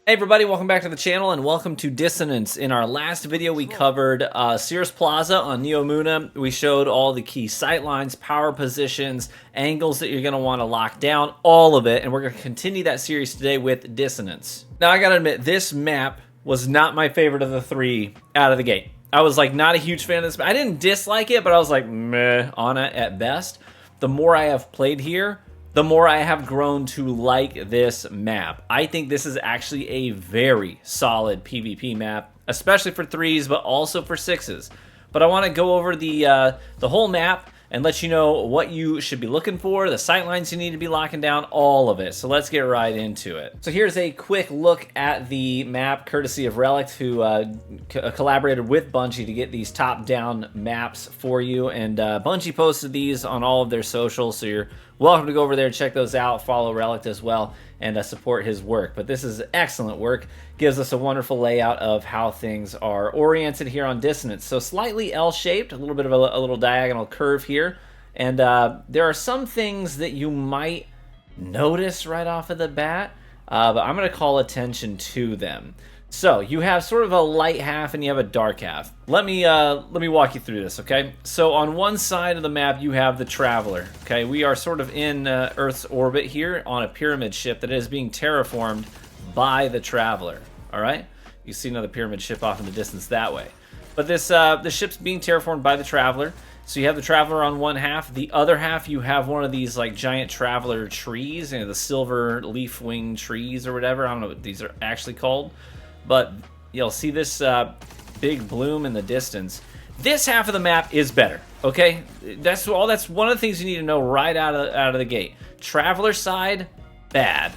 Hey everybody, welcome back to the channel and welcome to Dissonance. In our last video we covered Sears Plaza on Neomuna. We showed all the key sightlines, power positions, angles that you're going to want to lock down, all of it, and we're going to continue that series today with Dissonance. Now I gotta admit, this map was not my favorite of the three out of the gate. I was like not a huge fan of this. I didn't dislike it, but I was like meh on it at best. The more I have played here, the more I have grown to like this map. I think this is actually a very solid PvP map, especially for 3s, but also for 6s. But I want to go over the whole map and let you know what you should be looking for, the sightlines you need to be locking down, all of it. So let's get right into it. So here's a quick look at the map, courtesy of Relic, who collaborated with Bungie to get these top-down maps for you. And Bungie posted these on all of their socials, so you're welcome to go over there and check those out. Follow Relic as well and support his work. But this is excellent work. Gives us a wonderful layout of how things are oriented here on Dissonance. So slightly L-shaped, a little bit of a little diagonal curve here. And there are some things that you might notice right off of the bat, but I'm going to call attention to them. So you have sort of a light half and you have a dark half. Let me walk you through this, okay? So on one side of the map you have the Traveler. Okay, we are sort of in Earth's orbit here on a pyramid ship that is being terraformed by the Traveler. All right, you see another pyramid ship off in the distance that way. But this the ship's being terraformed by the Traveler. So you have the Traveler on one half. The other half, you have one of these like giant Traveler trees, you know, the silver leaf wing trees or whatever. I don't know what these are actually called. But you'll see this big bloom in the distance. This half of the map is better, okay? That's one of the things you need to know right out of the gate. Traveler side, bad.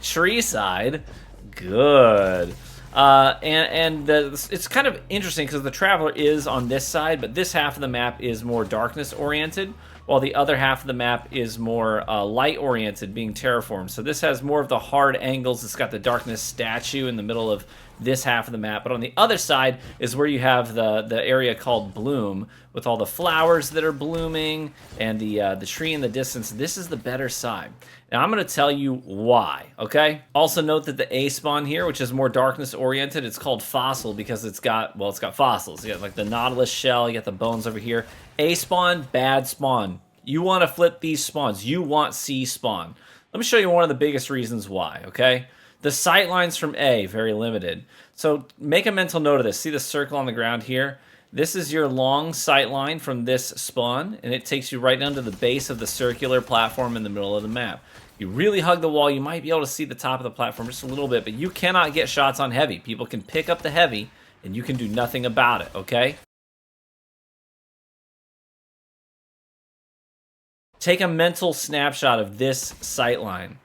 Tree side, good. It's kind of interesting because the Traveler is on this side, but this half of the map is more darkness oriented, while the other half of the map is more light oriented, being terraformed. So this has more of the hard angles. It's got the darkness statue in the middle of this half of the map, but on the other side is where you have the area called Bloom, with all the flowers that are blooming and the tree in the distance. This is the better side. Now I'm going to tell you why, okay? Also note that the A spawn here, which is more darkness oriented, it's called Fossil because it's got fossils. You got like the Nautilus shell, you got the bones over here. A spawn, bad spawn. You want to flip these spawns. You want C spawn. Let me show you one of the biggest reasons why, okay? The sightlines from A, very limited. So make a mental note of this. See the circle on the ground here? This is your long sightline from this spawn, and it takes you right down to the base of the circular platform in the middle of the map. You really hug the wall, you might be able to see the top of the platform just a little bit, but you cannot get shots on heavy. People can pick up the heavy, and you can do nothing about it, okay? Take a mental snapshot of this sightline.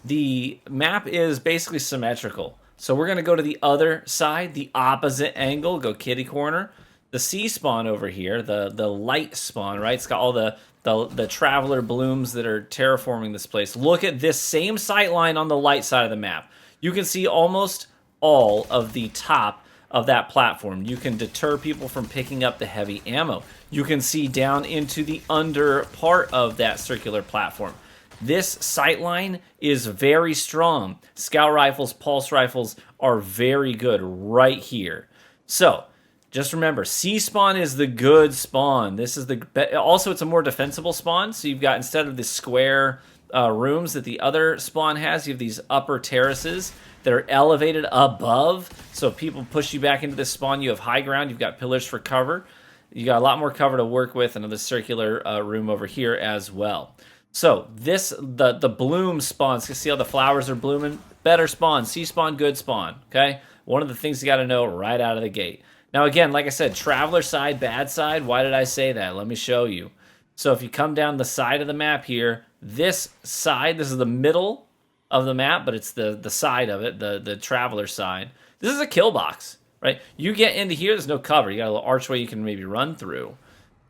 The map is basically symmetrical. So we're going to go to the other side, the opposite angle, go kitty corner. The C spawn over here, the light spawn, right? It's got all the Traveler blooms that are terraforming this place. Look at this same sightline on the light side of the map. You can see almost all of the top of that platform. You can deter people from picking up the heavy ammo. You can see down into the under part of that circular platform. This sightline is very strong. Scout rifles, pulse rifles are very good right here. So just remember, C spawn is the good spawn. This is also it's a more defensible spawn. So you've got, instead of the square rooms that the other spawn has, you have these upper terraces that are elevated above. So if people push you back into this spawn, you have high ground. You've got pillars for cover. You got a lot more cover to work with, and the circular room over here as well. So the bloom spawns, you see how the flowers are blooming? Better spawn, C spawn, good spawn, okay? One of the things you gotta know right out of the gate. Now again, like I said, Traveler side, bad side. Why did I say that? Let me show you. So if you come down the side of the map here, this side, this is the middle of the map, but it's the side of it, the Traveler side. This is a kill box, right? You get into here, there's no cover. You got a little archway you can maybe run through.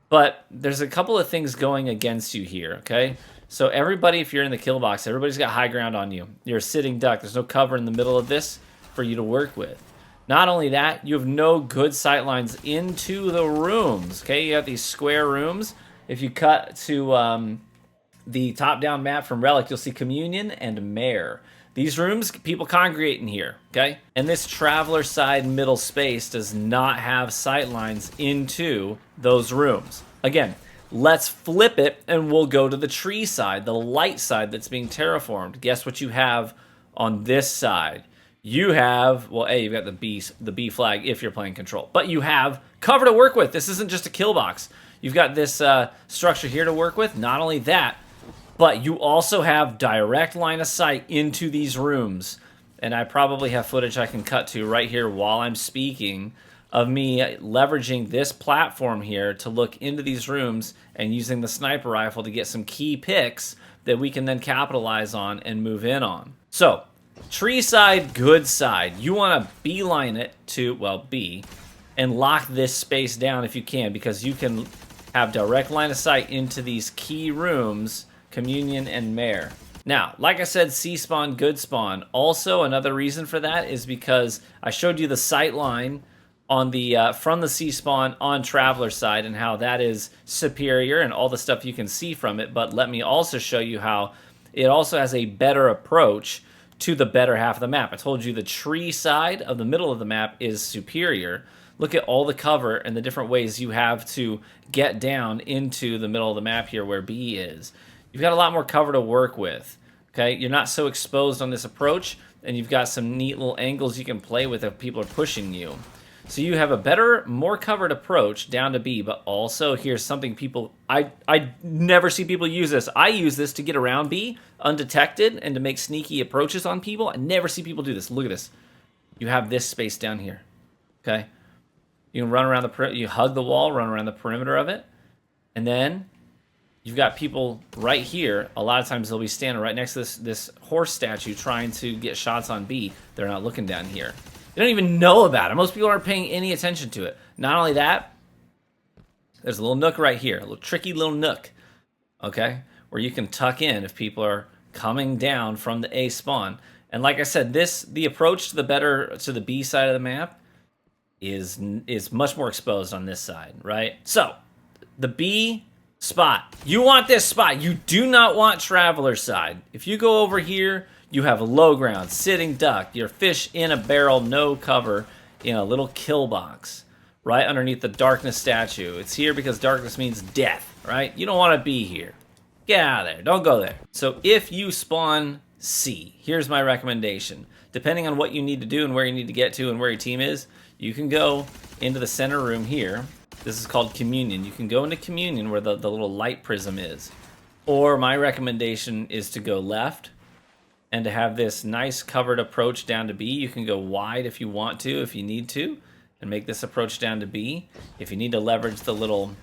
But there's a couple of things going against you here, okay? So everybody, if you're in the kill box, everybody's got high ground on you. You're a sitting duck. There's no cover in the middle of this for you to work with. Not only that, you have no good sightlines into the rooms, okay? You have these square rooms. If you cut to the top-down map from Relic, you'll see Communion and Mare. These rooms, people congregate in here, okay? And this traveler side middle space does not have sightlines into those rooms. Again, let's flip it and we'll go to the tree side, the light side that's being terraformed. Guess what you have on this side? You have, well, A, you've got the B flag if you're playing control, but you have cover to work with. This isn't just a kill box. You've got this structure here to work with. Not only that, but you also have direct line of sight into these rooms. And I probably have footage I can cut to right here while I'm speaking of me leveraging this platform here to look into these rooms and using the sniper rifle to get some key picks that we can then capitalize on and move in on. So, tree side, good side. You want to beeline it to, well, B, and lock this space down if you can, because you can have direct line of sight into these key rooms, Communion and Mare. Now, like I said, C spawn, good spawn. Also, another reason for that is because I showed you the sight line on the from the C spawn on Traveler side and how that is superior and all the stuff you can see from it. But let me also show you how it also has a better approach to the better half of the map. I told you the tree side of the middle of the map is superior. Look at all the cover and the different ways you have to get down into the middle of the map here where B is. You've got a lot more cover to work with, okay? You're not so exposed on this approach, and you've got some neat little angles you can play with if people are pushing you. So you have a better, more covered approach down to B, but also here's something people, I never see people use this. I use this to get around B undetected and to make sneaky approaches on people. I never see people do this. Look at this. You have this space down here, okay? You can run around you hug the wall, run around the perimeter of it, and then you've got people right here. A lot of times they'll be standing right next to this horse statue trying to get shots on B. They're not looking down here. They don't even know about it. Most people aren't paying any attention to it. Not only that, there's a little nook right here, a little tricky little nook, okay, where you can tuck in if people are coming down from the A spawn. And like I said, the approach to the B side of the map is much more exposed on this side, right? So the B spot, you want this spot. You do not want Traveler side. If you go over here, you have low ground, sitting duck, your fish in a barrel, no cover, in a little kill box, right underneath the darkness statue. It's here because darkness means death, right? You don't want to be here. Get out of there. Don't go there. So if you spawn C, here's my recommendation. Depending on what you need to do and where you need to get to and where your team is, you can go into the center room here. This is called Communion. You can go into Communion where the little light prism is. Or my recommendation is to go left and to have this nice covered approach down to B. You can go wide if you want to, if you need to, and make this approach down to B. If you need to leverage the little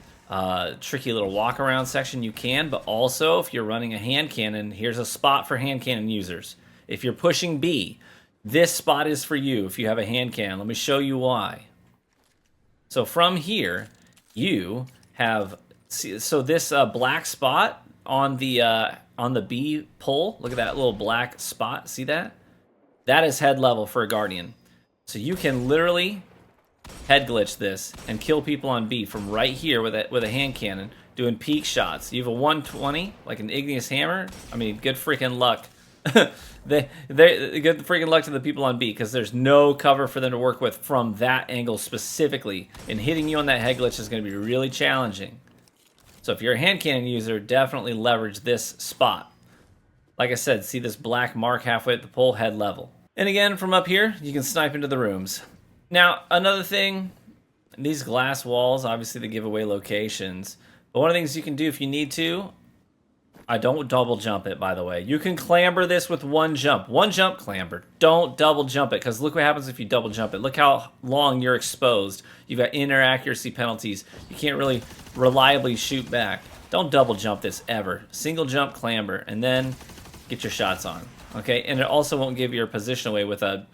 tricky little walk around section, you can, but also if you're running a hand cannon, here's a spot for hand cannon users. If you're pushing B, this spot is for you if you have a hand cannon. Let me show you why. So from here, you have, so this black spot on the B pole, look at that little black spot, see that? That is head level for a Guardian. So you can literally head glitch this and kill people on B from right here with a hand cannon, doing peak shots. You have a 120, like an igneous hammer. I mean, good freaking luck. Good freaking luck to the people on B, because there's no cover for them to work with from that angle specifically. And hitting you on that head glitch is going to be really challenging. So if you're a hand cannon user, definitely leverage this spot. Like I said, see this black mark halfway at the pole, head level. And again, from up here, you can snipe into the rooms. Now, another thing, these glass walls, obviously they give away locations. But one of the things you can do if you need to, I don't double jump it, by the way. You can clamber this with one jump. One jump, clamber. Don't double jump it, because look what happens if you double jump it. Look how long you're exposed. You've got inaccuracy penalties. You can't really reliably shoot back. Don't double jump this ever. Single jump, clamber, and then get your shots on. Okay, and it also won't give your position away with a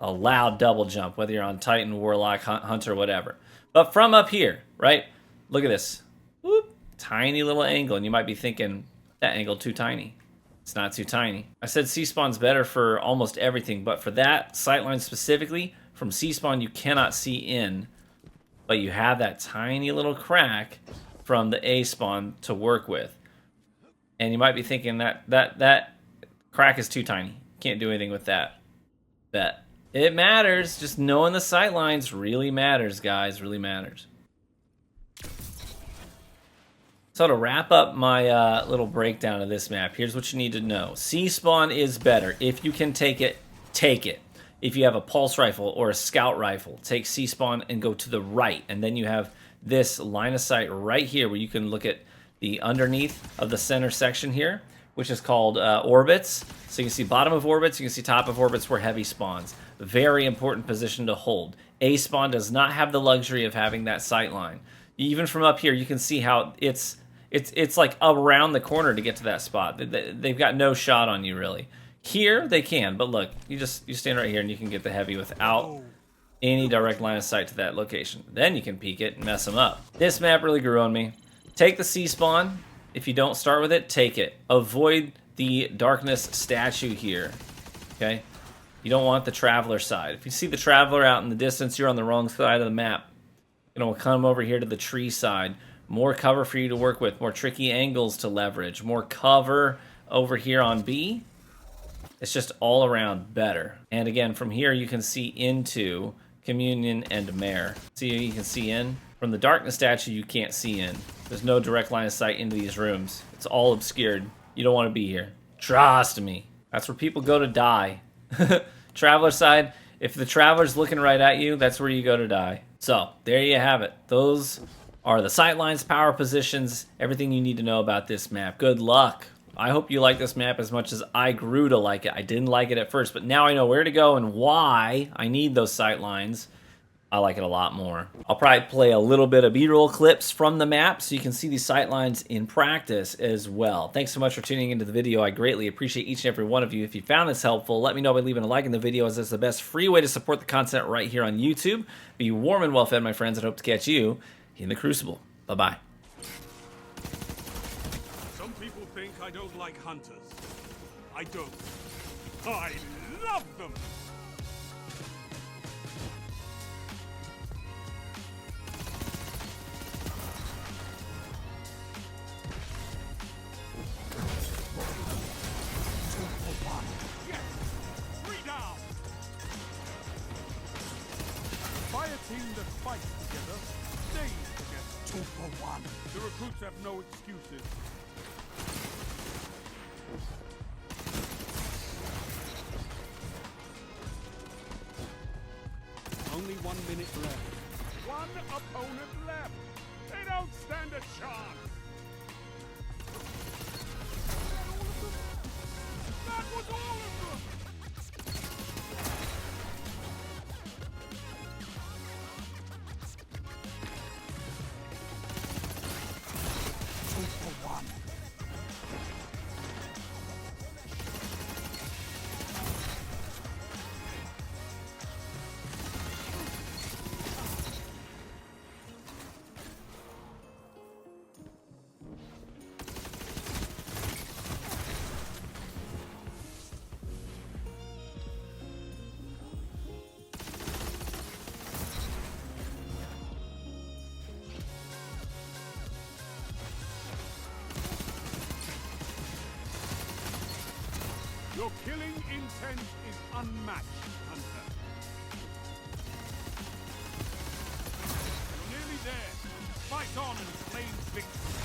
loud double jump, whether you're on Titan, Warlock, Hunter, whatever. But from up here, right? Look at this. Whoop, tiny little angle, and you might be thinking, that angle too tiny. It's not too tiny. I said C-spawn's better for almost everything, but for that sightline specifically, from C-spawn you cannot see in, but you have that tiny little crack from the A-spawn to work with. And you might be thinking that crack is too tiny. Can't do anything with that. Bet. It matters. Just knowing the sightlines really matters, guys. Really matters. So to wrap up my little breakdown of this map, here's what you need to know. C-spawn is better. If you can take it, take it. If you have a pulse rifle or a scout rifle, take C-spawn and go to the right. And then you have this line of sight right here where you can look at the underneath of the center section here, which is called orbits. So you can see bottom of orbits, you can see top of orbits where heavy spawns. Very important position to hold. A spawn does not have the luxury of having that sight line. Even from up here, you can see how it's like around the corner to get to that spot. They've got no shot on you, really. Here, they can, but look, you stand right here and you can get the heavy without any direct line of sight to that location. Then you can peek it and mess them up. This map really grew on me. Take the C-spawn. If you don't start with it, take it. Avoid the darkness statue here, okay? You don't want the traveler side. If you see the traveler out in the distance, you're on the wrong side of the map. We'll come over here to the tree side. More cover for you to work with, more tricky angles to leverage, more cover over here on B. It's just all around better. And again, from here you can see into Communion and Mare. See, you can see in. From the darkness statue, you can't see in. There's no direct line of sight into these rooms. It's all obscured. You don't want to be here. Trust me. That's where people go to die. Traveler side, if the traveler's looking right at you, that's where you go to die. So, there you have it. Those are the sightlines, power positions, everything you need to know about this map. Good luck. I hope you like this map as much as I grew to like it. I didn't like it at first, but now I know where to go and why I need those sightlines. I like it a lot more. I'll probably play a little bit of B-roll clips from the map so you can see these sightlines in practice as well. Thanks so much for tuning into the video. I greatly appreciate each and every one of you. If you found this helpful, let me know by leaving a like in the video, as that's the best free way to support the content right here on YouTube. Be warm and well fed, my friends, and hope to catch you in the Crucible. Bye-bye. Some people think I don't like hunters. I don't. I love them! Fire team that fights together stays together. 2 for 1. The recruits have no excuses. Only 1 minute left. One opponent left. They don't stand a chance. That was all of them. Your killing intent is unmatched, Hunter. You're nearly there. Fight on and claim victory.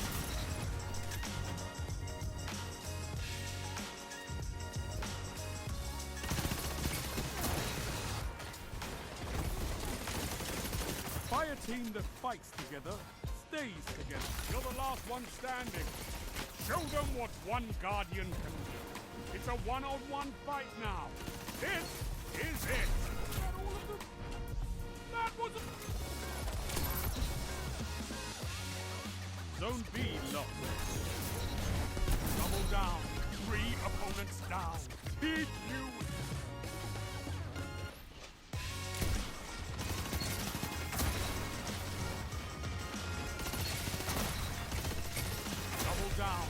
Fire team that fights together stays together. You're the last one standing. Show them what one Guardian can do. It's a one-on-one fight now. This is it. That was Zone B lost. Double down. 3 opponents down. Did you? Double down.